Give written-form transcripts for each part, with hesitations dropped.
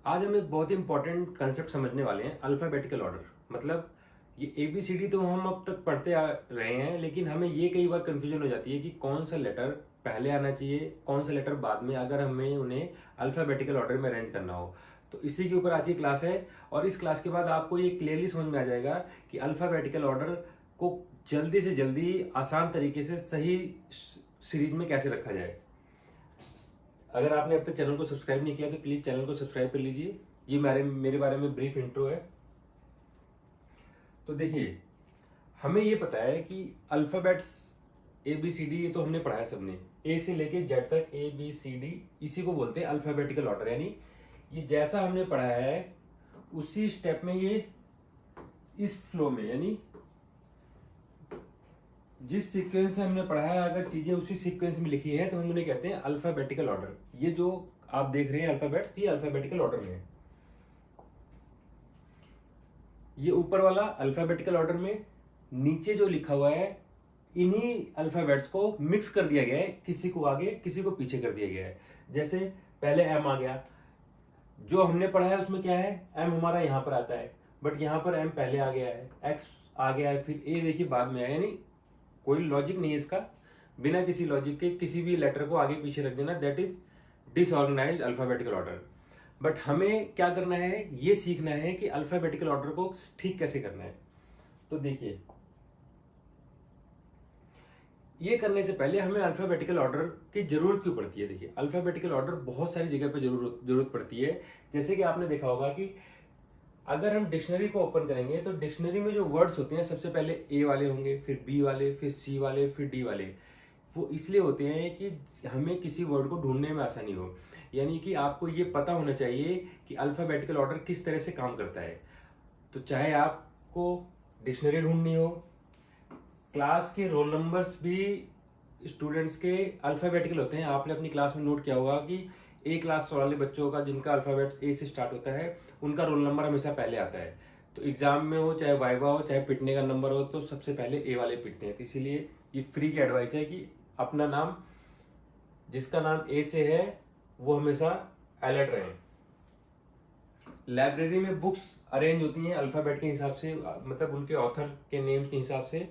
आज हम एक बहुत ही इंपॉर्टेंट कंसेप्ट समझने वाले हैं, अल्फाबेटिकल ऑर्डर। मतलब ये एबीसीडी तो हम अब तक पढ़ते आ रहे हैं, लेकिन हमें ये कई बार कंफ्यूजन हो जाती है कि कौन सा लेटर पहले आना चाहिए, कौन सा लेटर बाद में, अगर हमें उन्हें अल्फाबेटिकल ऑर्डर में अरेंज करना हो। तो इसी के ऊपर आज की क्लास है, और इस क्लास के बाद आपको ये क्लियरली समझ में आ जाएगा कि अल्फाबेटिकल ऑर्डर को जल्दी से जल्दी आसान तरीके से सही सीरीज में कैसे रखा जाए। अगर आपने अब तक चैनल को सब्सक्राइब नहीं किया तो प्लीज चैनल को सब्सक्राइब कर लीजिए। ये मेरे बारे में ब्रीफ इंट्रो है। तो देखिए, हमें ये पता है कि अल्फाबेट्स ABCD ये तो हमने पढ़ा है सबने, ए से लेके जेड तक ABCD, इसी को बोलते हैं अल्फाबेटिकल ऑर्डर। यानी ये जैसा हमने पढ़ा है उसी स्टेप में, ये इस फ्लो में, यानी जिस सीक्वेंस से हमने पढ़ा है, अगर चीजें उसी सीक्वेंस में लिखी है तो हम उन्हें कहते हैं अल्फाबेटिकल ऑर्डर। ये जो आप देख रहे हैं अल्फाबेट्स, ये अल्फाबेटिकल ऑर्डर में है। ये ऊपर वाला अल्फाबेटिकल ऑर्डर में, नीचे जो लिखा हुआ है इन्हीं अल्फाबेट्स को मिक्स कर दिया गया है, किसी को आगे किसी को पीछे कर दिया गया है। जैसे पहले एम आ गया, जो हमने पढ़ा है उसमें क्या है, एम हमारा यहां पर आता है, बट यहां पर एम पहले आ गया है, एक्स आ गया है, फिर ए देखिए बाद में आया। यानी कोई लॉजिक नहीं है इसका, बिना किसी लॉजिक के किसी भी लेटर को आगे पीछे रख देना, that is disorganised alphabetical order. But हमें क्या करना है, ये सीखना है कि अल्फाबेटिकल ऑर्डर को ठीक कैसे करना है। तो देखिए, ये करने से पहले हमें अल्फाबेटिकल ऑर्डर की जरूरत क्यों पड़ती है। देखिए, अल्फाबेटिकल ऑर्डर बहुत सारी जगह पे जरूरत पड़ती है। जैसे कि आपने देखा होगा कि अगर हम डिक्शनरी को ओपन करेंगे तो डिक्शनरी में जो वर्ड्स होते हैं, सबसे पहले ए वाले होंगे, फिर बी वाले, फिर सी वाले, फिर डी वाले। वो इसलिए होते हैं कि हमें किसी वर्ड को ढूंढने में आसानी हो। यानी कि आपको ये पता होना चाहिए कि अल्फाबेटिकल ऑर्डर किस तरह से काम करता है। तो चाहे आपको डिक्शनरी ढूंढनी हो, क्लास के रोल नंबर्स भी स्टूडेंट्स के अल्फाबेटिकल होते हैं। आपने अपनी क्लास में नोट किया होगा कि ए क्लास वाले बच्चों का, जिनका अल्फाबेट ए से स्टार्ट होता है, उनका रोल नंबर हमेशा पहले आता है। तो एग्जाम में हो, चाहे वाइवा हो, चाहे पिटने का नंबर हो, तो सबसे पहले ए वाले पिटते हैं। तो इसीलिए ये फ्री की एडवाइस है कि अपना नाम, जिसका नाम ए से है, वो हमेशा अलर्ट रहें। लाइब्रेरी में बुक्स अरेंज होती हैं अल्फाबेट के हिसाब से, मतलब उनके ऑथर के नेम के हिसाब से।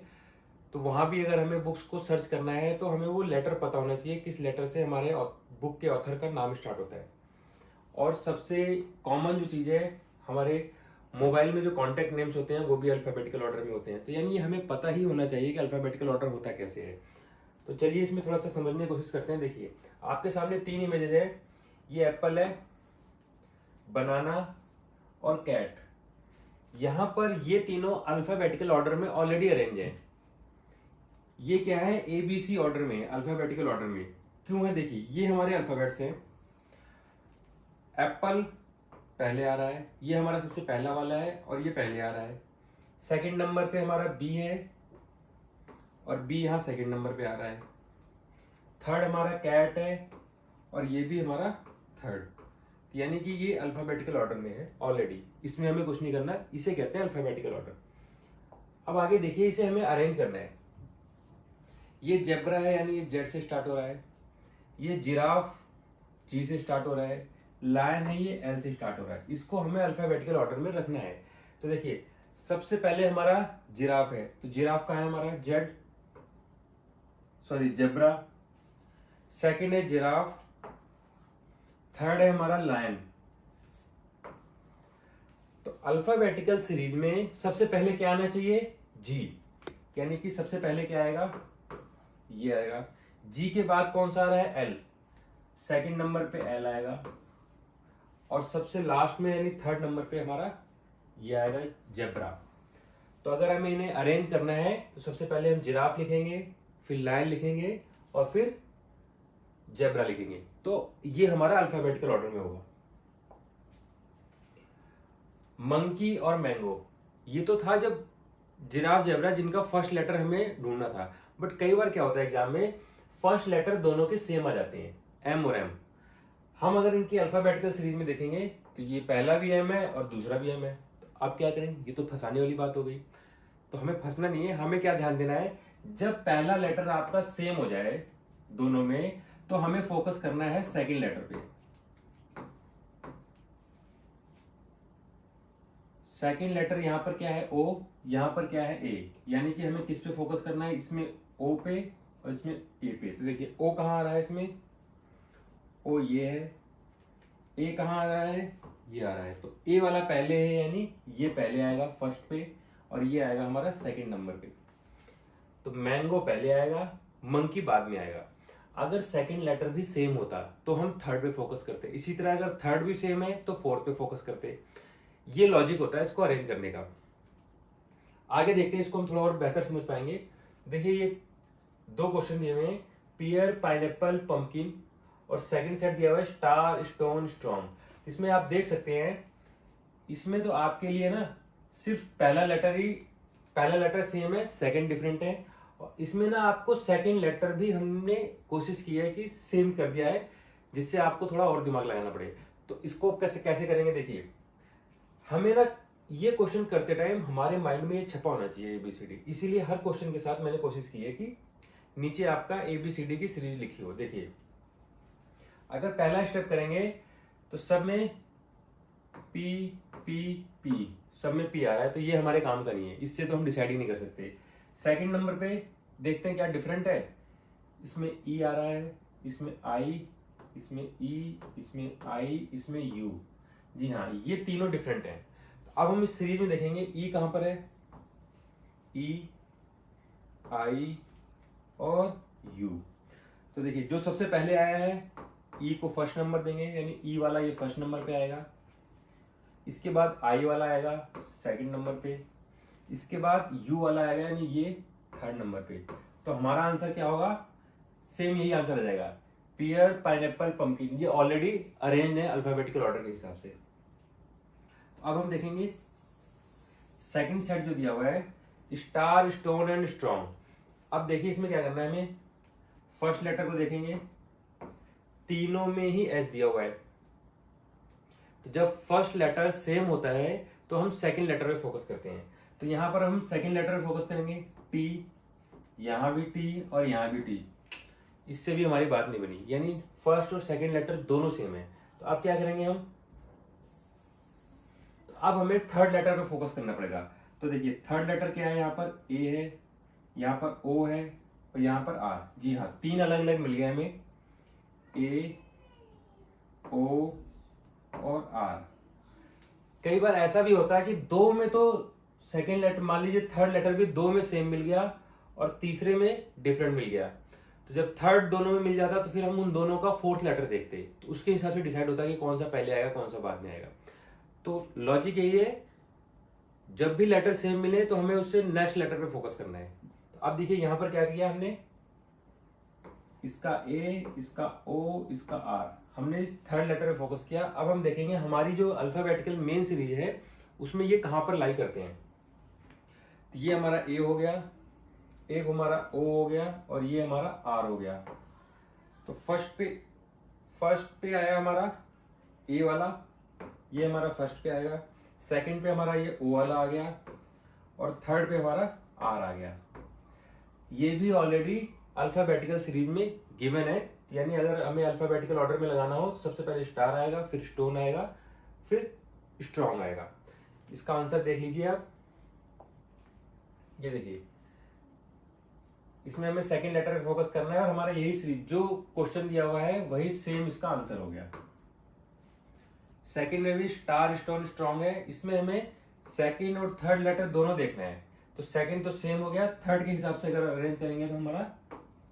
तो वहां भी अगर हमें बुक्स को सर्च करना है तो हमें वो लेटर पता होना चाहिए, किस लेटर से हमारे बुक के ऑथर का नाम स्टार्ट होता है। और सबसे कॉमन जो चीज है, हमारे मोबाइल में जो कॉन्टेक्ट नेम्स होते हैं वो भी अल्फाबेटिकल ऑर्डर में होते हैं। तो यानी हमें पता ही होना चाहिए कि अल्फाबेटिकल ऑर्डर होता कैसे है। तो चलिए इसमें थोड़ा सा समझने की कोशिश करते हैं। देखिए, आपके सामने 3 इमेजेस है। ये एप्पल है, बनाना और कैट। यहां पर ये तीनों अल्फाबेटिकल ऑर्डर में ऑलरेडी अरेंज है। ये क्या है, ABC ऑर्डर में, अल्फाबेटिकल ऑर्डर में। क्यों है, देखिए ये हमारे अल्फाबेट्स हैं। एप्पल पहले आ रहा है, ये हमारा सबसे पहला वाला है, और ये पहले आ रहा है। सेकंड नंबर पे हमारा बी है, और बी यहां सेकंड नंबर पे आ रहा है। थर्ड हमारा कैट है, और ये भी हमारा थर्ड। यानी कि ये अल्फाबेटिकल ऑर्डर में है ऑलरेडी, इसमें हमें कुछ नहीं करना, इसे कहते हैं अल्फाबेटिकल ऑर्डर। अब आगे देखिए, इसे हमें अरेंज करना है। ये जेब्रा है, यानी ये जेड से स्टार्ट हो रहा है। ये जिराफ जी से स्टार्ट हो रहा है। लायन है, ये एल से स्टार्ट हो रहा है। इसको हमें अल्फाबेटिकल ऑर्डर में रखना है। तो देखिए, सबसे पहले हमारा जिराफ है, तो जिराफ का है हमारा जेब्रा। सेकंड है जिराफ। थर्ड है हमारा लायन। तो अल्फाबेटिकल सीरीज में सबसे पहले क्या आना चाहिए, जी। यानी कि सबसे पहले क्या आएगा, ये आएगा। जी के बाद कौन सा आ रहा है, एल। सेकंड नंबर पे एल आएगा, और सबसे लास्ट में यानी थर्ड नंबर पे हमारा ये आएगा, जेब्रा। तो अगर हमें इन्हें अरेंज करना है तो सबसे पहले हम जिराफ लिखेंगे, फिर लायन लिखेंगे, और फिर जेब्रा लिखेंगे। तो ये हमारा अल्फाबेटिकल ऑर्डर में होगा। मंकी और मैंगो, ये तो था जब जिराफ जेब्रा जिनका फर्स्ट लेटर हमें ढूंढना था। बट कई बार क्या होता है एग्जाम में, फर्स्ट लेटर दोनों के सेम आ जाते हैं, एम और एम। हम अगर इनकी अल्फाबेटिकल सीरीज में देखेंगे तो ये पहला भी एम है और दूसरा भी एम है। तो अब क्या करें, ये तो फंसाने वाली बात हो गई। तो हमें फंसना नहीं है, हमें क्या ध्यान देना है, जब पहला लेटर आपका सेम हो जाए दोनों में, तो हमें फोकस करना है सेकंड लेटर पे। सेकेंड लेटर यहाँ पर क्या है O, यहाँ पर क्या है A, यानी कि हमें किस पे फोकस करना है, इसमें O पे और इसमें A पे। तो देखिए O कहाँ आ रहा है, इसमें O ये है, A कहाँ आ रहा है, ये आ रहा है। तो A वाला पहले है, यानी ये पहले आएगा फर्स्ट पे और ये आएगा हमारा सेकंड नंबर पे। तो मैंगो पहले आएगा, मंकी बाद में आएगा। अगर सेकंड लेटर भी सेम होता तो हम थर्ड पे फोकस करते, इसी तरह अगर थर्ड भी सेम है तो फोर्थ पे फोकस करते। ये लॉजिक होता है इसको अरेंज करने का। आगे देखते हैं, इसको हम थोड़ा और बेहतर समझ पाएंगे। देखिए ये दो क्वेश्चन दिए हुए हैं, पियर, पाइनएप्पल, पंपकिन, और सेकंड सेट दिया हुआ है स्टार, स्टोन, स्ट्रॉन्ग। इसमें आप देख सकते हैं, इसमें तो आपके लिए ना सिर्फ पहला लेटर सेम है, सेकंड डिफरेंट है, और इसमें ना आपको सेकंड लेटर भी हमने कोशिश की है कि सेम कर दिया है, जिससे आपको थोड़ा और दिमाग लगाना पड़े। तो इसको कैसे कैसे करेंगे, देखिए हमें ना ये क्वेश्चन करते टाइम हमारे माइंड में ये छपा होना चाहिए ABCD, इसीलिए हर क्वेश्चन के साथ मैंने कोशिश की है कि नीचे आपका ABCD की सीरीज लिखी हो। देखिए अगर पहला स्टेप करेंगे तो सब में P P P, सब में P आ रहा है, तो ये हमारे काम का नहीं है, इससे तो हम डिसाइड ही नहीं कर सकते। सेकंड नंबर पे देखते हैं क्या डिफरेंट है, इसमें E आ रहा है, इसमें I, इसमें E, इसमें I, इसमें U। जी हाँ, ये तीनों डिफरेंट हैं। तो अब हम इस सीरीज में देखेंगे E कहां पर है, E, I और U। तो देखिए जो सबसे पहले आया है E को फर्स्ट नंबर देंगे, यानी E वाला ये फर्स्ट नंबर पे आएगा। इसके बाद I वाला आएगा सेकंड नंबर पे, इसके बाद U वाला आएगा, यानी ये थर्ड नंबर पे। तो हमारा आंसर क्या होगा, सेम यही आंसर आ जाएगा, पियर, पाइनएप्पल, पंपकिन। ये ऑलरेडी अरेंज है अल्फाबेटिकल ऑर्डर के हिसाब से। अब हम देखेंगे सेकंड सेट जो दिया हुआ है स्टार, स्टोन एंड स्ट्रॉन्ग। अब देखिए इसमें क्या करना है, हमें फर्स्ट लेटर को देखेंगे, तीनों में ही S दिया हुआ है। तो जब फर्स्ट लेटर सेम होता है तो हम सेकंड लेटर पे फोकस करते हैं। तो यहां पर हम सेकंड लेटर पे फोकस करेंगे, T, यहां भी T और यहां भी T। इससे भी हमारी बात नहीं बनी, यानी फर्स्ट और सेकंड लेटर दोनों सेम है। तो अब क्या करेंगे हम, तो अब हमें थर्ड लेटर पे फोकस करना पड़ेगा। तो देखिए थर्ड लेटर क्या है, यहाँ पर A है, यहाँ पर O है और यहाँ पर R। जी हाँ, तीन अलग अलग मिल गया हमें, A, O और R। कई बार ऐसा भी होता है कि दो में तो सेकेंड लेटर, मान लीजिए थर्ड लेटर भी दो में सेम मिल गया और तीसरे में डिफरेंट मिल गया। तो जब थर्ड दोनों में मिल जाता तो फिर हम उन दोनों का फोर्थ लेटर देखते, तो उसके हिसाब से डिसाइड होता है कि कौन सा पहले आएगा कौन सा बाद में आएगा। तो लॉजिक यही है, जब भी लेटर सेम मिले तो हमें उससे नेक्स्ट लेटर पे फोकस करना है। तो अब देखिए यहां पर क्या किया हमने, इसका A, इसका O, इसका R, हमने इस थर्ड लेटर पे फोकस किया। अब हम देखेंगे हमारी जो अल्फाबेटिकल मेन सीरीज है उसमें ये कहां पर लाई करते हैं। तो ये हमारा A हो गया, एक हमारा O हो गया और ये हमारा R हो गया। तो फर्स्ट पे आया हमारा A वाला, ये हमारा फर्स्ट पे आएगा, सेकंड पे हमारा ये O वाला आ गया और थर्ड पे हमारा R आ गया। ये भी ऑलरेडी अल्फाबेटिकल सीरीज में गिवन है, यानी अगर हमें अल्फाबेटिकल ऑर्डर में लगाना हो तो सबसे पहले स्टार आएगा, फिर स्टोन आएगा, फिर स्ट्रॉन्ग आएगा। इसका आंसर देख लीजिए आप, ये देखिए इसमें हमें सेकंड लेटर पे फोकस करना है और हमारा यही सीरीज जो क्वेश्चन दिया हुआ है वही सेम इसका आंसर हो गया। सेकंड में भी स्टार, स्टोन, स्ट्रॉन्ग है, इसमें हमें सेकंड और थर्ड लेटर दोनों देखना है। तो सेकंड तो सेम हो गया, थर्ड के हिसाब से अगर अरेंज करेंगे तो हमारा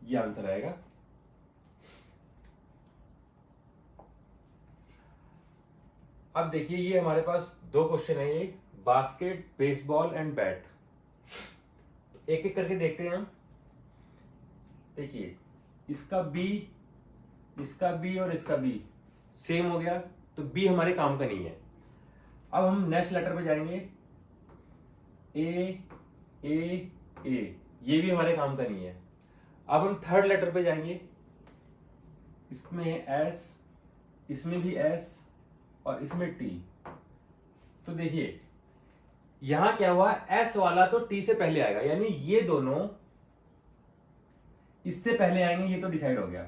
ये आंसर आएगा। अब देखिए ये हमारे पास दो क्वेश्चन है, ये बास्केट, बेसबॉल एंड बैट। एक एक करके देखते हैं हम। देखिए इसका बी और इसका बी सेम हो गया, तो बी हमारे काम का नहीं है। अब हम नेक्स्ट लेटर पे जाएंगे, ए, ये भी हमारे काम का नहीं है। अब हम थर्ड लेटर पे जाएंगे, इसमें है एस, इसमें भी एस और इसमें टी। तो देखिए यहां क्या हुआ, एस वाला तो टी से पहले आएगा, यानी ये दोनों इससे पहले आएंगे, ये तो डिसाइड हो गया।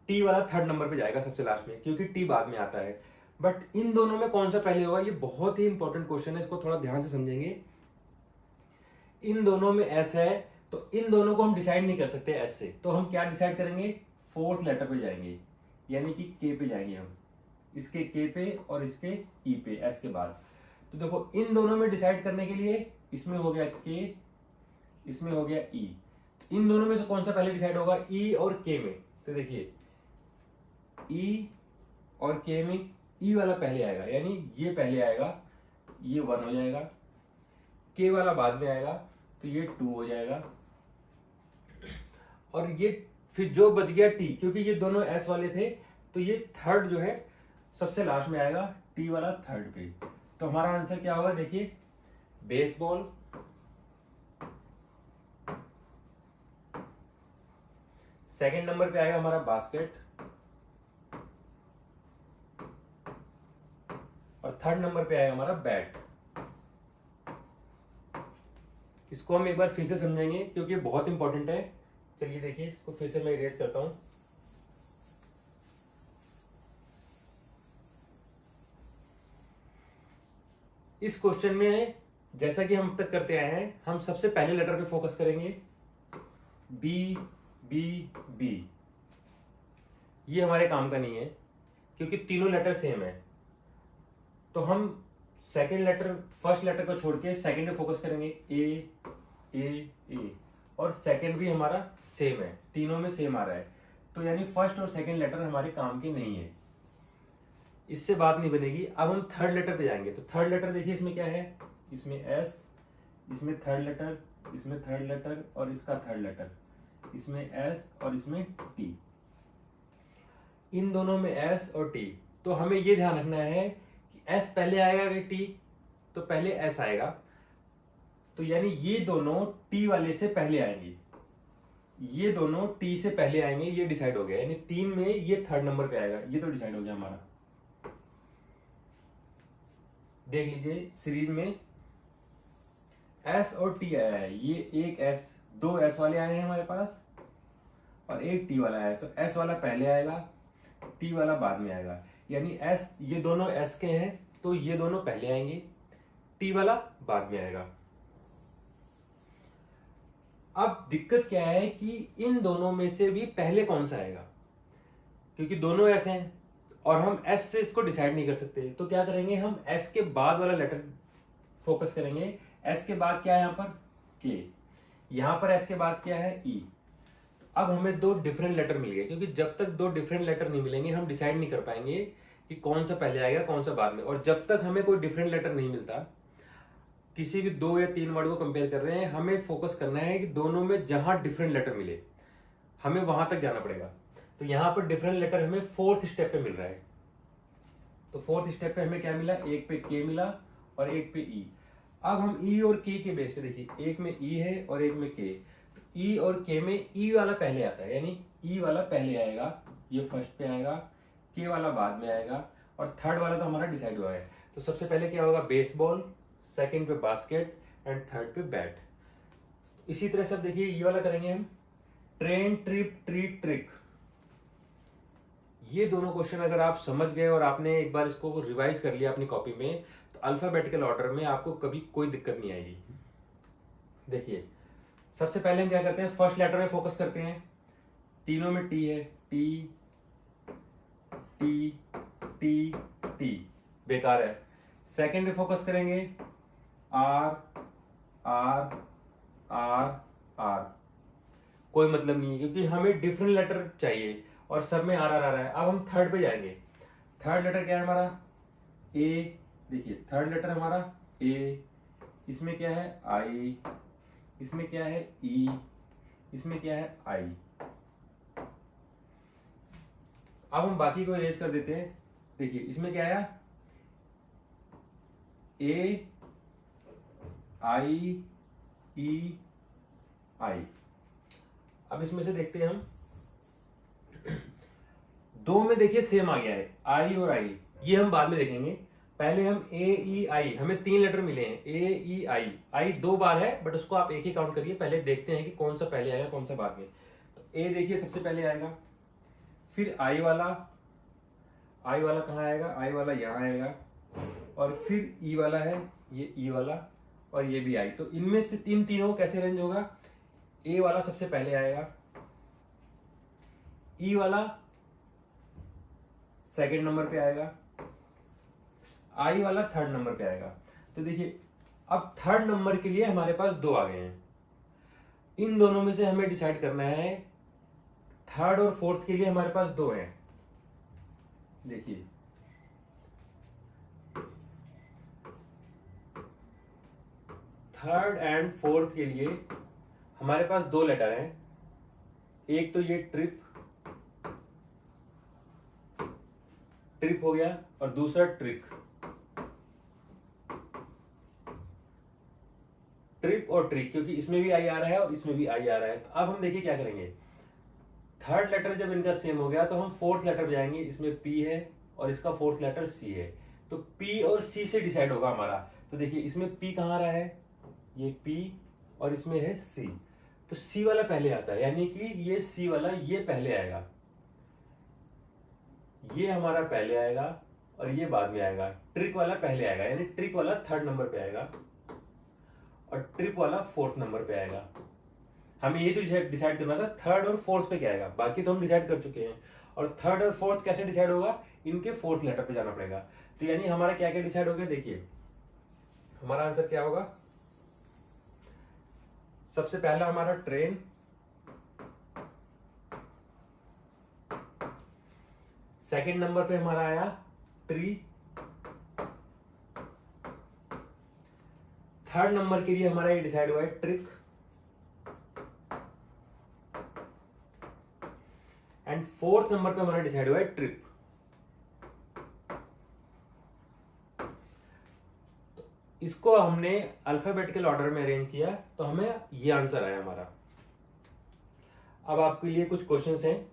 टी वाला थर्ड नंबर पे जाएगा सबसे लास्ट में, क्योंकि टी बाद में आता है। बट इन दोनों में कौन सा पहले होगा, ये बहुत ही इंपॉर्टेंट क्वेश्चन है, इसको थोड़ा ध्यान से समझेंगे। इन दोनों में एस है, तो इन दोनों को हम डिसाइड नहीं कर सकते एस से, तो हम क्या डिसाइड करेंगे, फोर्थ लेटर पे जाएंगे, यानी कि के पे जाएंगे हम, इसके के पे और इसके ई पे, एस के बाद। तो देखो इन दोनों में डिसाइड करने के लिए इसमें हो गया के, इसमें हो गया ई, तो इन दोनों में से कौन सा पहले डिसाइड होगा, ई और के में। तो देखिए ई और के में ई वाला पहले आएगा, यानी ये पहले आएगा, ये 1 हो जाएगा, के वाला बाद में आएगा तो ये 2 हो जाएगा, और ये फिर जो बच गया टी, क्योंकि ये दोनों एस वाले थे तो ये थर्ड जो है सबसे लास्ट में आएगा, टी वाला थर्ड पे। तो हमारा आंसर क्या होगा, देखिए बेसबॉल, सेकंड नंबर पे आएगा हमारा बास्केट, और थर्ड नंबर पे आएगा हमारा बैट। इसको हम एक बार फिर से समझेंगे क्योंकि बहुत इंपॉर्टेंट है। चलिए देखिए, इसको फिर से मैं इरेज करता हूं। इस क्वेश्चन में जैसा कि हम अब तक करते आए हैं, हम सबसे पहले लेटर पे फोकस करेंगे, बी बी बी। ये हमारे काम का नहीं है क्योंकि तीनों लेटर सेम है, तो हम सेकंड लेटर, फर्स्ट लेटर को छोड़ के सेकंड पे फोकस करेंगे, ए ए ए, और सेकंड भी हमारा सेम है, तीनों में सेम आ रहा है, तो यानी फर्स्ट और सेकंड लेटर हमारे काम के नहीं है, इससे बात नहीं बनेगी। अब हम थर्ड लेटर पे जाएंगे, तो थर्ड लेटर देखिए इसमें क्या है, इसमें एस, इसमें थर्ड लेटर, इसमें थर्ड लेटर और इसका थर्ड लेटर, इसमें एस और इसमें टी, इन दोनों में एस और टी। तो हमें ये ध्यान रखना है कि एस पहले आएगा कि टी, तो पहले एस आएगा, तो यानी ये दोनों टी वाले से पहले आएंगे, ये दोनों टी से पहले आएंगे, ये डिसाइड हो गया, यानी 3 में ये थर्ड नंबर पे आएगा, ये तो डिसाइड हो गया हमारा। देख लीजिए सीरीज में एस और टी आया है, ये एक एस, 2 एस वाले आए हैं हमारे पास और एक टी वाला है, तो एस वाला पहले आएगा, टी वाला बाद में आएगा, यानी एस, ये दोनों एस के हैं तो ये दोनों पहले आएंगे, टी वाला बाद में आएगा। अब दिक्कत क्या है कि इन दोनों में से भी पहले कौन सा आएगा, क्योंकि दोनों एस हैं और हम एस से इसको डिसाइड नहीं कर सकते, तो क्या करेंगे, हम एस के बाद वाला लेटर फोकस करेंगे। एस के बाद क्या है यहाँ पर, के, यहाँ पर एस के बाद क्या है, ई। अब हमें 2 डिफरेंट लेटर मिल गए, क्योंकि जब तक 2 डिफरेंट लेटर नहीं मिलेंगे हम डिसाइड नहीं कर पाएंगे कि कौन सा पहले आएगा कौन सा बाद में, और जब तक हमें कोई डिफरेंट लेटर नहीं मिलता, किसी भी 2 या 3 वर्ड को कंपेयर कर रहे हैं, हमें फोकस करना है कि दोनों में जहां डिफरेंट लेटर मिले हमें वहां तक जाना पड़ेगा। तो यहां पर डिफरेंट लेटर हमें 4th स्टेप पे मिल रहा है, तो 4th स्टेप पे हमें क्या मिला, एक पे के मिला और एक पे ई। अब हम ई और के बेस पे देखिए, एक में ई है और एक में के, तो ई और के में ई वाला पहले आता है, यानी ई वाला पहले आएगा, ये फर्स्ट पे आएगा, के वाला बाद में आएगा, और थर्ड वाला तो हमारा डिसाइड हुआ है। तो सबसे पहले क्या होगा, बेसबॉल, सेकंड पे बास्केट एंड थर्ड पे बैट। इसी तरह से देखिए ये वाला करेंगे हम, ट्रेन, ट्रिप, ट्रीट, ट्रिक। ये दोनों क्वेश्चन अगर आप समझ गए और आपने एक बार इसको रिवाइज कर लिया अपनी कॉपी में, तो अल्फाबेटिकल ऑर्डर में आपको कभी कोई दिक्कत नहीं आएगी। देखिए सबसे पहले हम क्या करते हैं, फर्स्ट लेटर में फोकस करते हैं, तीनों में टी है, टी टी टी टी, बेकार है। सेकंड पे फोकस करेंगे, आर आर आर आर, कोई मतलब नहीं है क्योंकि हमें डिफरेंट लेटर चाहिए और सब में आर आर आ रहा है। अब हम थर्ड पे जाएंगे, थर्ड लेटर क्या है हमारा, ए। देखिए थर्ड लेटर हमारा ए, इसमें क्या है आई, इसमें क्या है ई, इसमें क्या है आई। अब हम बाकी को इरेज कर देते हैं। देखिए इसमें क्या आया, ए आई ई आई। अब इसमें से देखते हैं हम, 2 में देखिए सेम आ गया है, आई और आई, ये हम बाद में देखेंगे। पहले हम ए ई आई, हमें 3 लेटर मिले हैं, ए ई आई, आई 2 बार है बट उसको आप एक ही काउंट करिए। पहले देखते हैं कि कौन सा पहले आएगा कौन सा बाद में। तो ए देखिए सबसे पहले आएगा, फिर आई वाला, आई वाला कहाँ आएगा, आई वाला यहाँ आएगा, और फिर ई वाला है, ये ई वाला, और ये भी आई। तो इनमें से तीनों को कैसे अरेंज होगा, ए वाला सबसे पहले आएगा, ई वाला सेकंड नंबर पे आएगा, आई वाला थर्ड नंबर पे आएगा। तो देखिए अब थर्ड नंबर के लिए हमारे पास 2 आ गए हैं। इन दोनों में से हमें डिसाइड करना है, थर्ड और फोर्थ के लिए हमारे पास 2 हैं। देखिए थर्ड एंड फोर्थ के लिए हमारे पास 2 लेटर हैं। एक तो ये ट्रिप हो गया, और दूसरा ट्रिक। ट्रिप और ट्रिक, क्योंकि इसमें भी आई आ रहा है और इसमें भी आई आ रहा है। तो अब हम देखिए क्या करेंगे, थर्ड लेटर जब इनका सेम हो गया तो हम फोर्थ लेटर पे जाएंगे। इसमें पी है और इसका फोर्थ लेटर सी है, तो पी और सी से डिसाइड होगा हमारा। तो देखिए इसमें पी कहाँ रहा है, ये पी, और इसमें है सी, तो सी वाला पहले आता है, यानी कि ये सी वाला ये पहले आएगा, ये हमारा पहले आएगा और ये बाद में आएगा। ट्रिक वाला पहले आएगा, यानी ट्रिक वाला थर्ड नंबर पे आएगा और ट्रिप वाला फोर्थ नंबर पे आएगा। हमें ये तो डिसाइड करना था थर्ड और फोर्थ पे क्या आएगा, बाकी तो हम डिसाइड कर चुके हैं। और थर्ड और फोर्थ कैसे डिसाइड होगा, इनके फोर्थ लेटर पे जाना पड़ेगा। तो यानी हमारा क्या क्या डिसाइड हो गया, देखिए हमारा आंसर क्या होगा। सबसे पहला हमारा ट्रेन, सेकंड नंबर पे हमारा आया ट्री, थर्ड नंबर के लिए हमारा ये डिसाइड हुआ है ट्रिक, एंड फोर्थ नंबर पे हमारा डिसाइड हुआ है ट्रिप। तो इसको हमने अल्फाबेटिकल ऑर्डर में अरेंज किया, तो हमें ये आंसर आया हमारा। अब आपके लिए कुछ क्वेश्चंस हैं,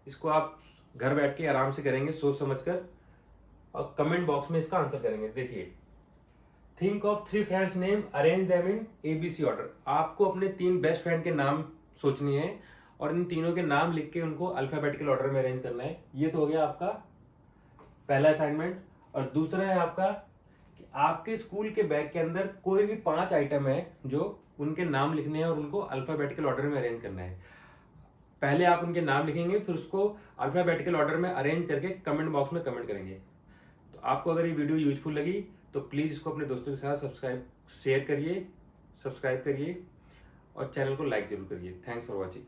इसको आप घर बैठ के आराम से करेंगे सोच समझकर, और कमेंट बॉक्स में इसका आंसर करेंगे। देखिए, think of 3 friends name, arrange them in ABC order. आपको अपने 3 बेस्ट फ्रेंड के नाम सोचनी है और इन तीनों के नाम लिख के उनको अल्फाबेटिकल ऑर्डर में अरेंज करना है। ये तो हो गया आपका पहला असाइनमेंट। और दूसरा है आपका कि आपके स्कूल के बैग के अंदर कोई भी 5 आइटम है जो उनके नाम लिखने हैं और उनको अल्फाबेटिकल ऑर्डर में अरेंज करना है। पहले आप उनके नाम लिखेंगे, फिर उसको अल्फाबेटिकल ऑर्डर में अरेंज करके कमेंट बॉक्स में कमेंट करेंगे। तो आपको अगर ये वीडियो यूजफुल लगी तो प्लीज़ इसको अपने दोस्तों के साथ सब्सक्राइब करिए और चैनल को लाइक जरूर करिए। Thanks for watching.